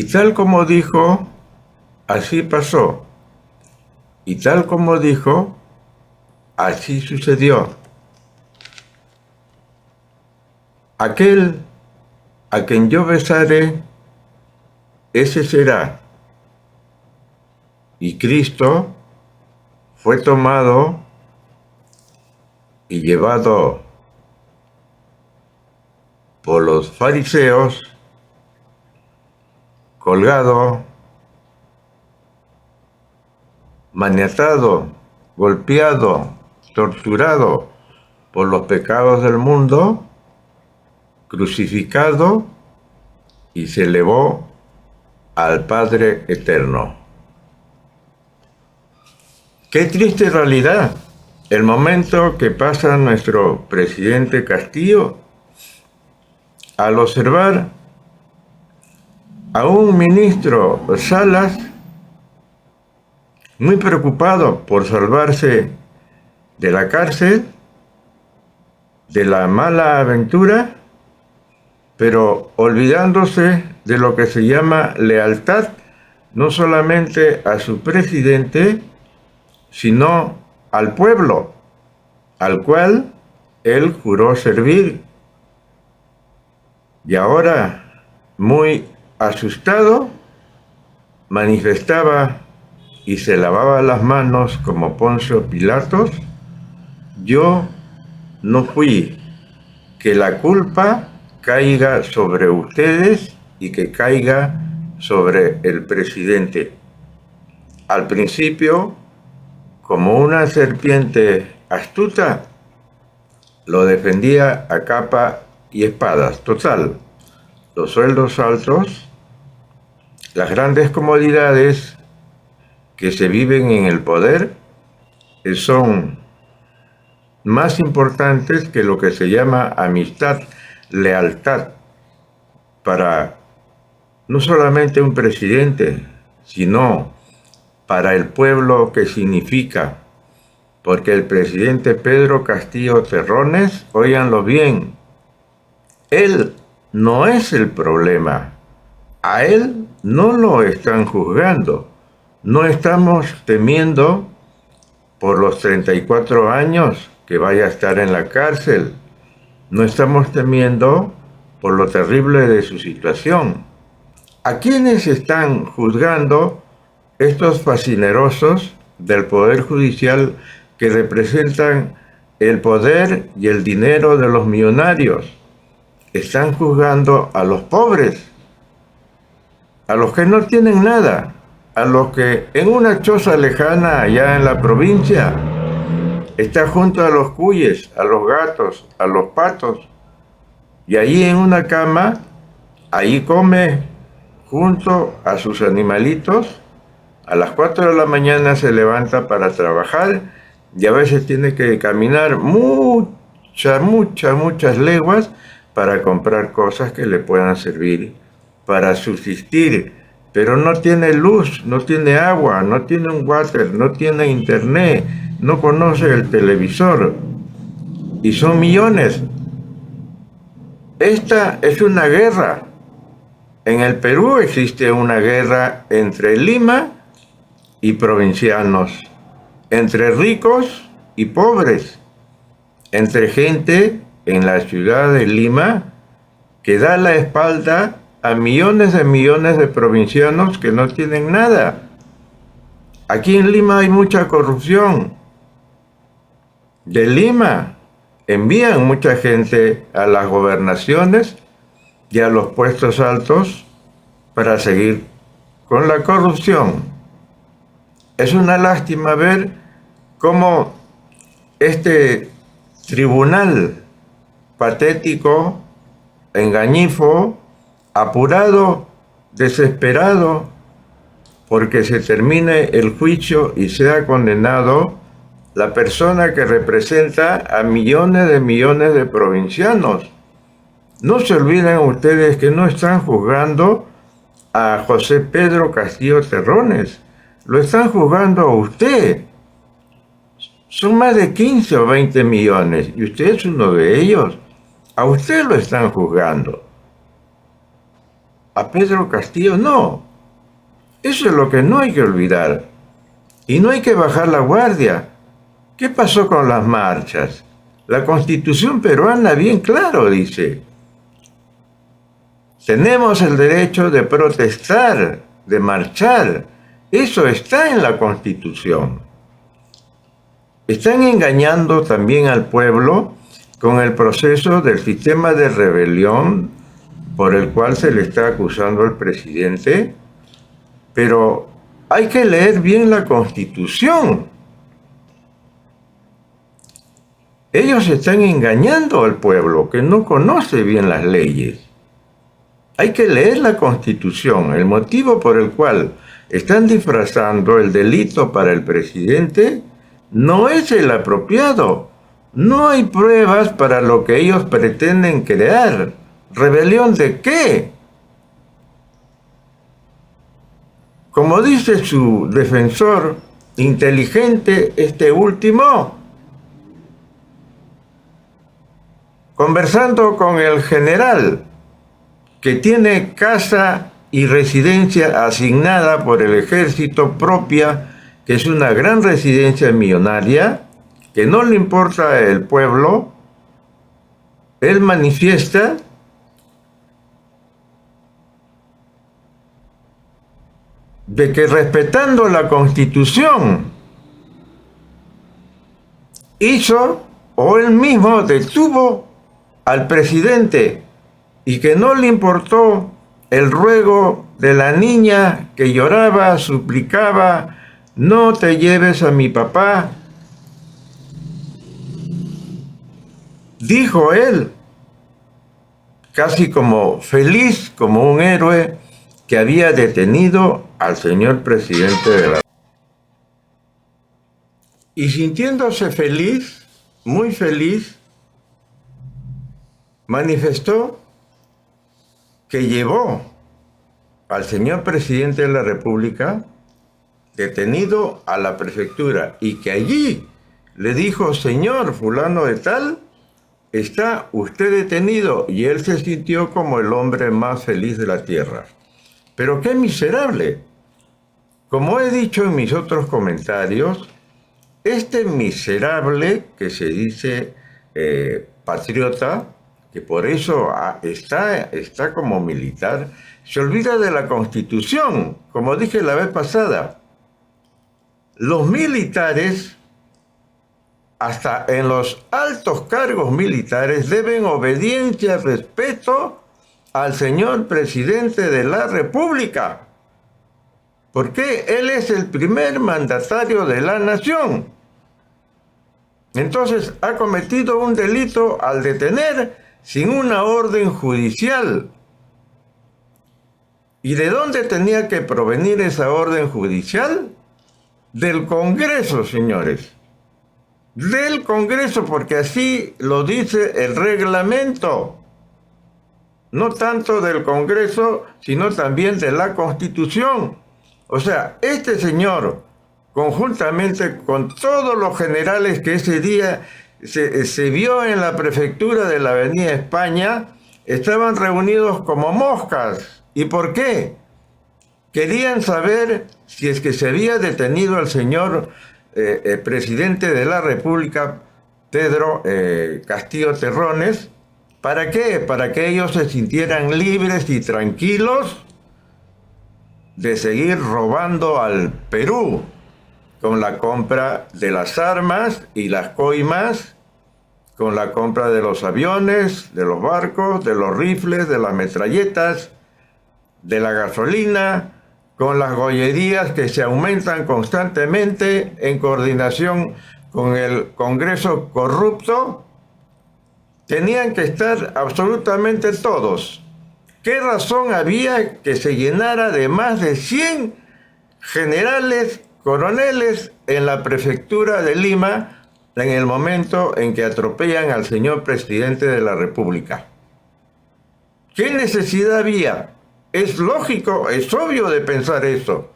Y tal como dijo, así pasó. Y tal como dijo, así sucedió. Aquel a quien yo besare, ese será. Y Cristo fue tomado y llevado por los fariseos, colgado, maniatado, golpeado, torturado por los pecados del mundo, crucificado y se elevó al Padre Eterno. Qué triste realidad el momento que pasa nuestro presidente Castillo al observar a un ministro Salas muy preocupado por salvarse de la cárcel, de la mala aventura, pero olvidándose de lo que se llama lealtad, no solamente a su presidente, sino al pueblo, al cual él juró servir. Y ahora, muy asustado, manifestaba y se lavaba las manos como Poncio Pilatos: yo no fui, que la culpa caiga sobre ustedes y que caiga sobre el presidente. Al principio, como una serpiente astuta, lo defendía a capa y espadas. Total, los sueldos altos, las grandes comodidades que se viven en el poder son más importantes que lo que se llama amistad, lealtad, para no solamente un presidente, sino para el pueblo que significa. Porque el presidente Pedro Castillo Terrones, óiganlo bien, él no es el problema. A él no lo están juzgando. No estamos temiendo por los 34 años que vaya a estar en la cárcel. No estamos temiendo por lo terrible de su situación. ¿A quiénes están juzgando estos fascinerosos del Poder Judicial que representan el poder y el dinero de los millonarios? Están juzgando a los pobres, a los que no tienen nada, a los que en una choza lejana allá en la provincia está junto a los cuyes, a los gatos, a los patos, y allí en una cama, allí come junto a sus animalitos. A las 4 de la mañana se levanta para trabajar y a veces tiene que caminar muchas leguas para comprar cosas que le puedan servir para subsistir, pero no tiene luz, no tiene agua, no tiene un water, no tiene internet, no conoce el televisor, y son millones. Esta es una guerra. En el Perú existe una guerra entre Lima y provincianos, entre ricos y pobres, entre gente en la ciudad de Lima que da la espalda a millones de provincianos que no tienen nada. Aquí en Lima hay mucha corrupción. De Lima envían mucha gente a las gobernaciones y a los puestos altos para seguir con la corrupción. Es una lástima ver cómo este tribunal patético, engañifo, apurado, desesperado, porque se termine el juicio y sea condenado la persona que representa a millones de provincianos. No se olviden ustedes que no están juzgando a José Pedro Castillo Terrones, lo están juzgando a usted. Son más de 15 o 20 millones y usted es uno de ellos. A usted lo están juzgando. a Pedro Castillo, no. Eso es lo que no hay que olvidar. Y no hay que bajar la guardia. ¿Qué pasó con las marchas? La Constitución peruana bien claro dice: tenemos el derecho de protestar, de marchar. Eso está en la Constitución. Están engañando también al pueblo con el proceso del sistema de rebelión por el cual se le está acusando al presidente, pero hay que leer bien la Constitución. Ellos están engañando al pueblo que no conoce bien las leyes. Hay que leer la Constitución. El motivo por el cual están disfrazando el delito para el presidente no es el apropiado. No hay pruebas para lo que ellos pretenden crear. ¿Rebelión de qué? Como dice su defensor inteligente, este último, conversando con el general que tiene casa y residencia asignada por el ejército propia, que es una gran residencia millonaria, que no le importa el pueblo, él manifiesta de que respetando la Constitución hizo o él mismo detuvo al presidente y que no le importó el ruego de la niña que lloraba, suplicaba: no te lleves a mi papá. Dijo él, casi como feliz, como un héroe que había detenido al señor presidente de la... Y sintiéndose feliz, muy feliz, manifestó que llevó al señor presidente de la República detenido a la prefectura y que allí le dijo: señor fulano de tal, está usted detenido. Y él se sintió como el hombre más feliz de la tierra. Pero qué miserable. Como he dicho en mis otros comentarios, este miserable que se dice patriota, que por eso está como militar, se olvida de la Constitución. Como dije la vez pasada, los militares, hasta en los altos cargos militares, deben obediencia, respeto al señor presidente de la República, porque él es el primer mandatario de la nación. Entonces ha cometido un delito al detener sin una orden judicial. ¿Y de dónde tenía que provenir esa orden judicial? Del Congreso, señores. Del Congreso, porque así lo dice el reglamento. No tanto del Congreso, sino también de la Constitución. O sea, este señor, conjuntamente con todos los generales que ese día se vio en la prefectura de la Avenida España, estaban reunidos como moscas. ¿Y por qué? Querían saber si es que se había detenido al señor presidente de la República, Pedro Castillo Terrones. ¿Para qué? Para que ellos se sintieran libres y tranquilos de seguir robando al Perú con la compra de las armas y las coimas, con la compra de los aviones, de los barcos, de los rifles, de las metralletas, de la gasolina, con las gollerías que se aumentan constantemente en coordinación con el Congreso corrupto. Tenían que estar absolutamente todos. ¿Qué razón había que se llenara de más de 100 generales, coroneles en la prefectura de Lima en el momento en que atropellan al señor presidente de la República? ¿Qué necesidad había? Es lógico, es obvio de pensar eso.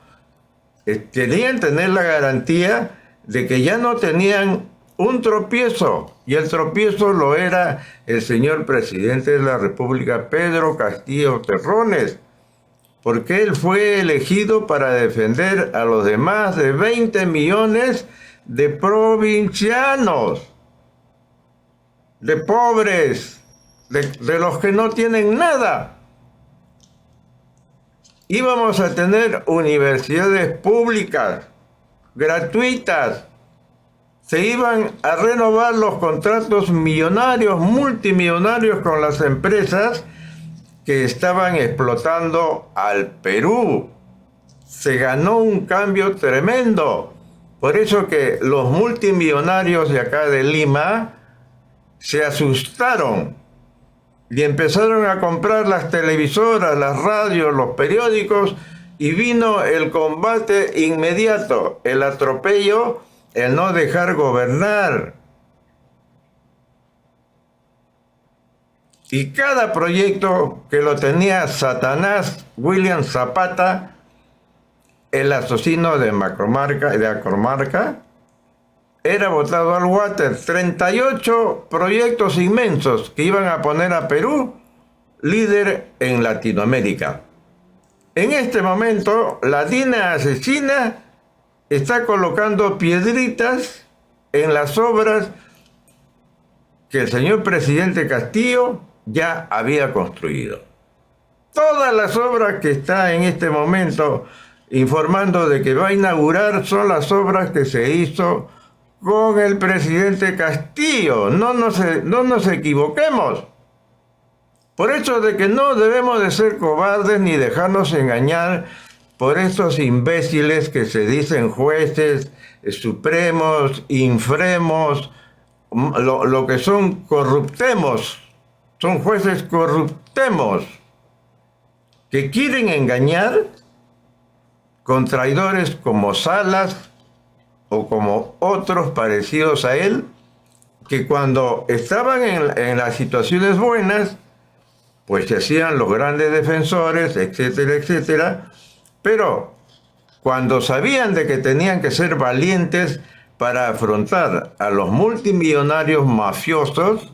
Querían tener la garantía de que ya no tenían un tropiezo, y el tropiezo lo era el señor presidente de la República, Pedro Castillo Terrones. porque él fue elegido para defender a los demás de 20 millones de provincianos, de pobres, de los que no tienen nada. Íbamos a tener universidades públicas, gratuitas. Se iban a renovar los contratos millonarios, multimillonarios con las empresas que estaban explotando al Perú. Se ganó un cambio tremendo. Por eso que los multimillonarios de acá de Lima se asustaron y empezaron a comprar las televisoras, las radios, los periódicos, y vino el combate inmediato, el atropello, el no dejar gobernar. Y cada proyecto que lo tenía Satanás William Zapata, el asesino de Acromarca, era votado al water. 38 proyectos inmensos que iban a poner a Perú líder en Latinoamérica. En este momento, la DINA asesina está colocando piedritas en las obras que el señor presidente Castillo ya había construido. Todas las obras que está en este momento informando de que va a inaugurar son las obras que se hizo con el presidente Castillo. No nos equivoquemos. Por eso de que no debemos de ser cobardes ni dejarnos engañar por estos imbéciles que se dicen jueces supremos, infremos, lo que son corruptemos, son jueces corruptemos, que quieren engañar con traidores como Salas o como otros parecidos a él, que cuando estaban en las situaciones buenas, pues se hacían los grandes defensores, etcétera, etcétera, pero cuando sabían de que tenían que ser valientes para afrontar a los multimillonarios mafiosos,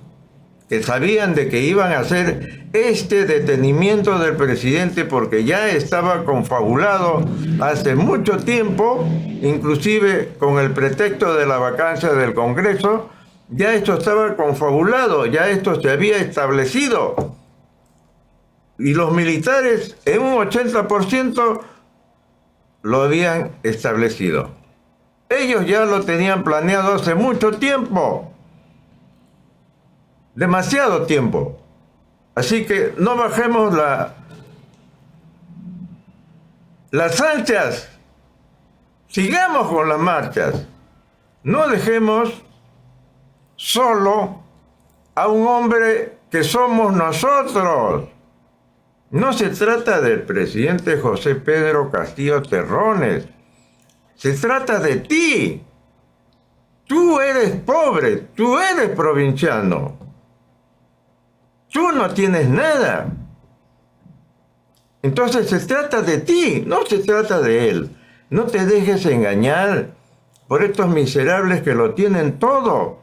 que sabían de que iban a hacer este detenimiento del presidente porque ya estaba confabulado hace mucho tiempo, inclusive con el pretexto de la vacancia del Congreso, ya esto estaba confabulado, ya esto se había establecido. Y los militares en un 80% lo habían establecido. Ellos ya lo tenían planeado hace mucho tiempo. Demasiado tiempo. Así que no bajemos las anchas. Sigamos con las marchas. No dejemos solo a un hombre que somos nosotros. No se trata del presidente José Pedro Castillo Terrones. Se trata de ti. Tú eres pobre, tú eres provinciano. Tú no tienes nada. Entonces se trata de ti, no se trata de él. No te dejes engañar por estos miserables que lo tienen todo.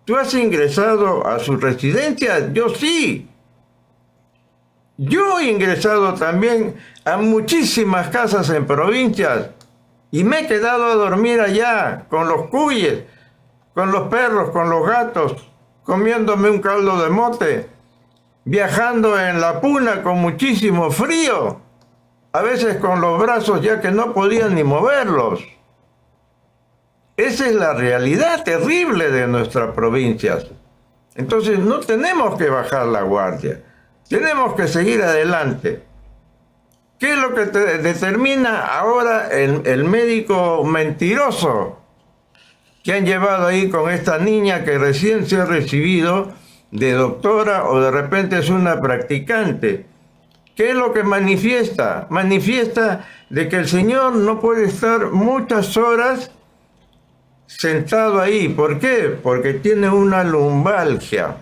¿Tú has ingresado a su residencia? Yo sí. Yo he ingresado también a muchísimas casas en provincias y me he quedado a dormir allá con los cuyes, con los perros, con los gatos, comiéndome un caldo de mote, viajando en la puna con muchísimo frío, a veces con los brazos ya que no podían ni moverlos. Esa es la realidad terrible de nuestras provincias. Entonces no tenemos que bajar la guardia, tenemos que seguir adelante. ¿Qué es lo que determina ahora el médico mentiroso que han llevado ahí con esta niña que recién se ha recibido de doctora o de repente es una practicante? ¿Qué es lo que manifiesta? Manifiesta de que el señor no puede estar muchas horas sentado ahí. ¿Por qué? Porque tiene una lumbalgia.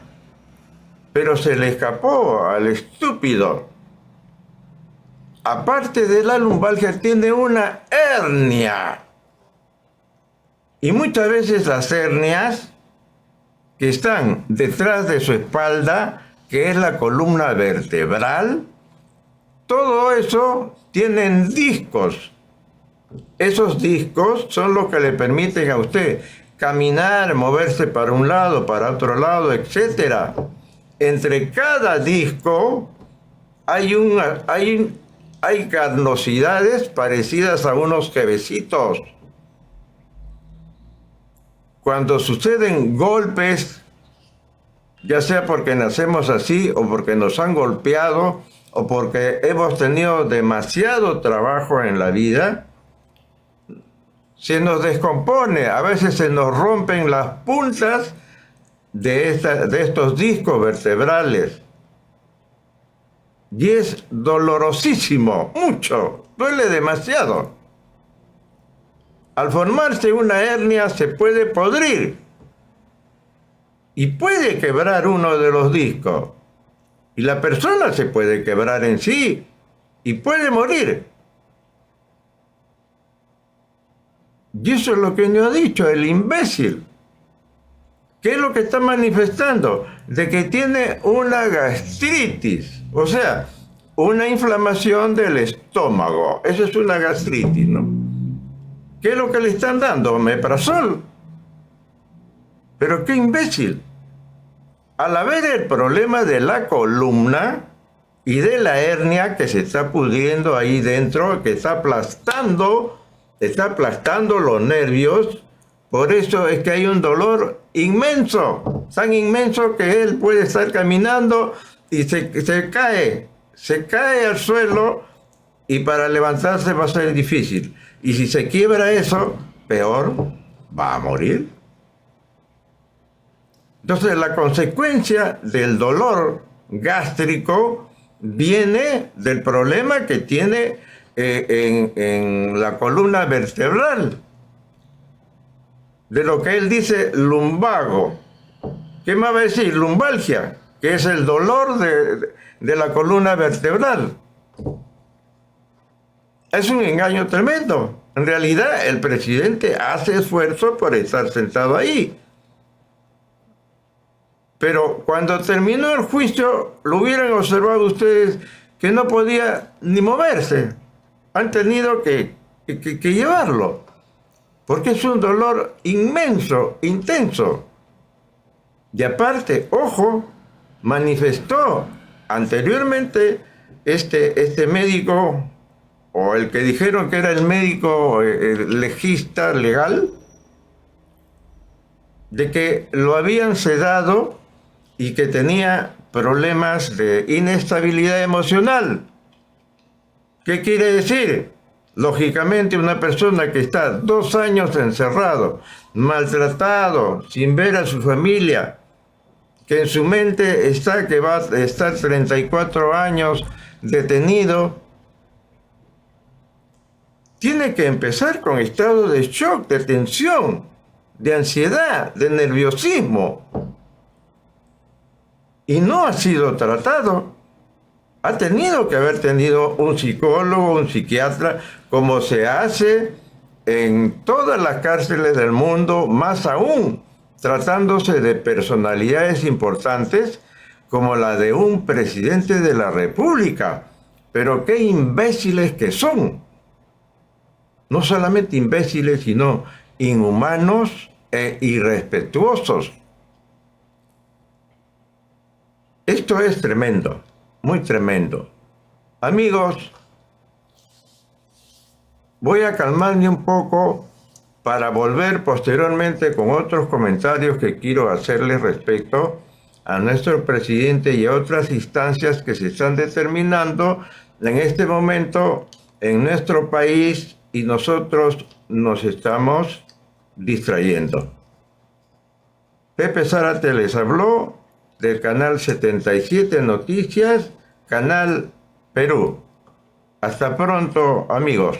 Pero se le escapó al estúpido. Aparte de la lumbalgia, tiene una hernia. Y muchas veces las hernias que están detrás de su espalda, que es la columna vertebral, Todo eso tienen discos. Esos discos son los que le permiten a usted caminar, moverse para un lado, para otro lado, etc. Entre cada disco hay carnosidades parecidas a unos jevecitos. Cuando suceden golpes, ya sea porque nacemos así o porque nos han golpeado o porque hemos tenido demasiado trabajo en la vida, se nos descompone, a veces se nos rompen las puntas de estos discos vertebrales. Y es dolorosísimo, mucho, duele demasiado. Al formarse una hernia se puede podrir y puede quebrar uno de los discos. Y la persona se puede quebrar en sí y puede morir. Y eso es lo que nos ha dicho el imbécil. ¿Qué es lo que está manifestando? De que tiene una gastritis, o sea, una inflamación del estómago. Eso es una gastritis, ¿no? ¿Qué es lo que le están dando? Omeprazol. Pero qué imbécil. Al haber el problema de la columna y de la hernia que se está pudriendo ahí dentro, que está aplastando los nervios, por eso es que hay un dolor inmenso, tan inmenso que él puede estar caminando y se cae al suelo y para levantarse va a ser difícil. Y si se quiebra eso, peor, va a morir. Entonces la consecuencia del dolor gástrico viene del problema que tiene en la columna vertebral, de lo que él dice lumbago. ¿Qué más va a decir? Lumbalgia, que es el dolor de la columna vertebral. Es un engaño tremendo. En realidad el presidente hace esfuerzo por estar sentado ahí. Pero cuando terminó el juicio, lo hubieran observado ustedes que no podía ni moverse. Han tenido que llevarlo, porque es un dolor inmenso, intenso. Y aparte, ojo, manifestó anteriormente este médico, o el que dijeron que era el médico legista, legal, de que lo habían sedado y que tenía problemas de inestabilidad emocional. ¿Qué quiere decir? Lógicamente una persona que está 2 años encerrado, maltratado, sin ver a su familia, que en su mente está que va a estar 34 años detenido, tiene que empezar con estado de shock, de tensión, de ansiedad, de nerviosismo. Y no ha sido tratado. Ha tenido que haber tenido un psicólogo, un psiquiatra, como se hace en todas las cárceles del mundo, más aún tratándose de personalidades importantes como la de un presidente de la República. Pero qué imbéciles que son. No solamente imbéciles, sino inhumanos e irrespetuosos. Esto es tremendo, muy tremendo. Amigos, voy a calmarme un poco para volver posteriormente con otros comentarios que quiero hacerles respecto a nuestro presidente y a otras instancias que se están determinando en este momento en nuestro país y nosotros nos estamos distrayendo. Pepe Zárate les habló del canal 77 Noticias, Canal Perú. Hasta pronto, amigos.